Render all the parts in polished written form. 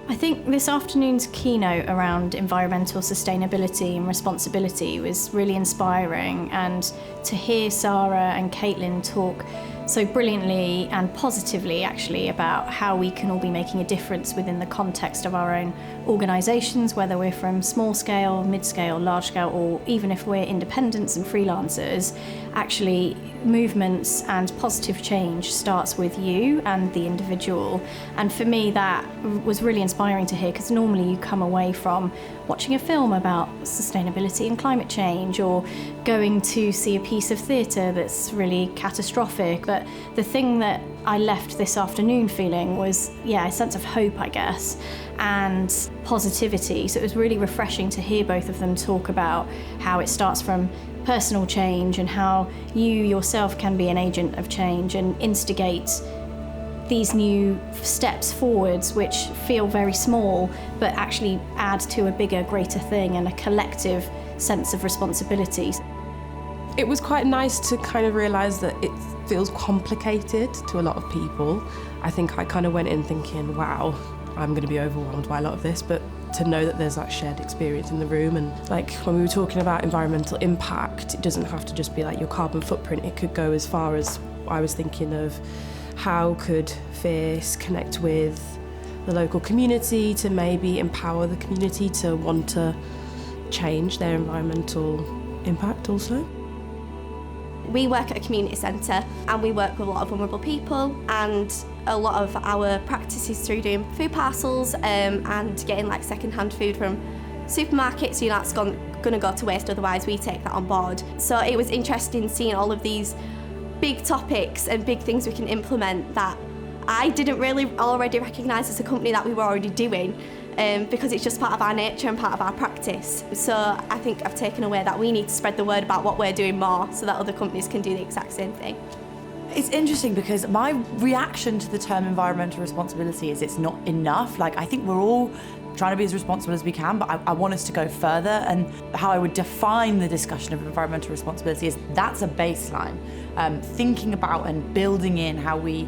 I think this afternoon's keynote around environmental sustainability and responsibility was really inspiring, and to hear Sarah and Caitlin talk so brilliantly and positively actually about how we can all be making a difference within the context of our own organisations, whether we're from small scale, mid scale, large scale, or even if we're independents and freelancers. Actually, movements and positive change starts with you and the individual. And for me, that was really inspiring to hear, because normally you come away from watching a film about sustainability and climate change, or going to see a piece of theatre that's really catastrophic. But the thing that I left this afternoon feeling was, a sense of hope, I guess, and positivity. So it was really refreshing to hear both of them talk about how it starts from personal change and how you yourself can be an agent of change and instigate these new steps forwards, which feel very small but actually add to a bigger, greater thing and a collective sense of responsibility. It was quite nice to kind of realise that it feels complicated to a lot of people. I think I kind of went in thinking, wow, I'm going to be overwhelmed by a lot of this, but to know that there's that shared experience in the room, and like when we were talking about environmental impact, it doesn't have to just be like your carbon footprint. It could go as far as I was thinking of how could Fierce connect with the local community to maybe empower the community to want to change their environmental impact also. We work at a community centre and we work with a lot of vulnerable people, and a lot of our practice is through doing food parcels and getting like second-hand food from supermarkets. That's going to go to waste, otherwise we take that on board. So it was interesting seeing all of these big topics and big things we can implement that I didn't really already recognise as a company that we were already doing. Because it's just part of our nature and part of our practice. So I think I've taken away that we need to spread the word about what we're doing more so that other companies can do the exact same thing. It's interesting because my reaction to the term environmental responsibility is it's not enough. Like, I think we're all trying to be as responsible as we can, but I want us to go further. And how I would define the discussion of environmental responsibility is that's a baseline. Thinking about and building in how we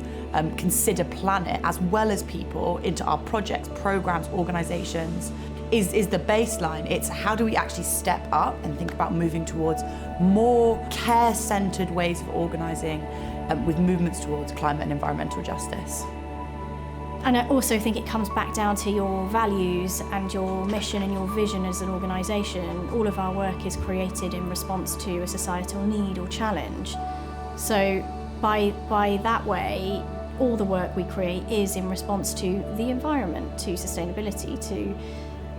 consider planet as well as people into our projects, programs, organisations is the baseline. It's how do we actually step up and think about moving towards more care-centred ways of organising with movements towards climate and environmental justice. And I also think it comes back down to your values and your mission and your vision as an organisation. All of our work is created in response to a societal need or challenge. So by that way, all the work we create is in response to the environment, to sustainability, to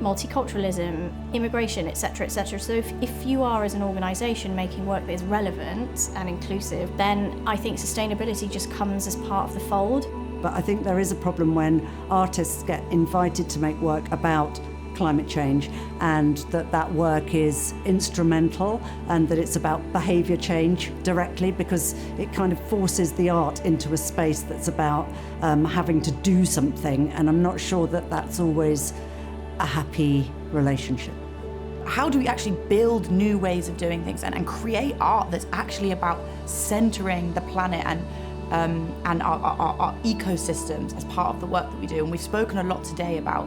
multiculturalism, immigration, etc., etc. So if you are, as an organisation, making work that is relevant and inclusive, then I think sustainability just comes as part of the fold. But I think there is a problem when artists get invited to make work about climate change, and that work is instrumental and that it's about behaviour change directly, because it kind of forces the art into a space that's about having to do something, and I'm not sure that that's always a happy relationship. How do we actually build new ways of doing things and create art that's actually about centering the planet and our ecosystems as part of the work that we do? And we've spoken a lot today about,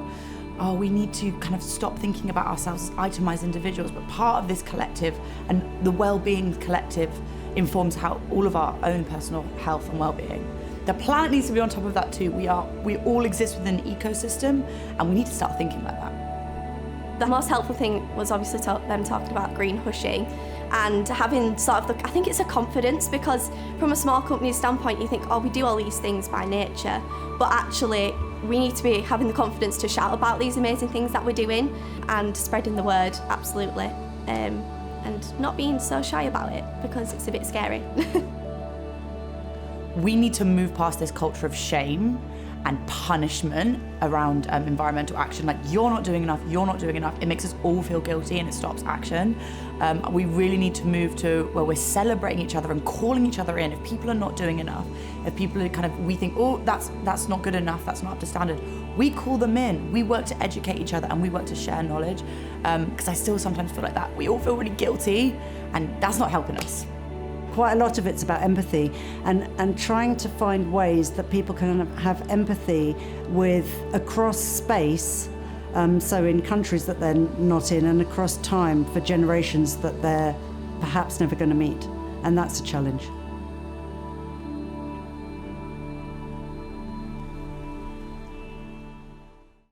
we need to kind of stop thinking about ourselves as itemised individuals, but part of this collective and the well-being collective informs how all of our own personal health and well-being. The planet needs to be on top of that too. We all exist within an ecosystem, and we need to start thinking like that. The most helpful thing was obviously them talking about green hushing and having sort of I think it's a confidence, because from a small company standpoint you think, we do all these things by nature, but actually we need to be having the confidence to shout about these amazing things that we're doing and spreading the word, absolutely, and not being so shy about it because it's a bit scary. We need to move past this culture of shame and punishment around environmental action. Like, you're not doing enough. It makes us all feel guilty and it stops action. We really need to move to where we're celebrating each other and calling each other in. If people are not doing enough, if people are we think, that's not good enough, that's not up to standard, we call them in. We work to educate each other and we work to share knowledge. Because I still sometimes feel like that. We all feel really guilty, and that's not helping us. quite a lot of it's about empathy and trying to find ways that people can have empathy with across space, so in countries that they're not in, and across time for generations that they're perhaps never going to meet. And that's a challenge.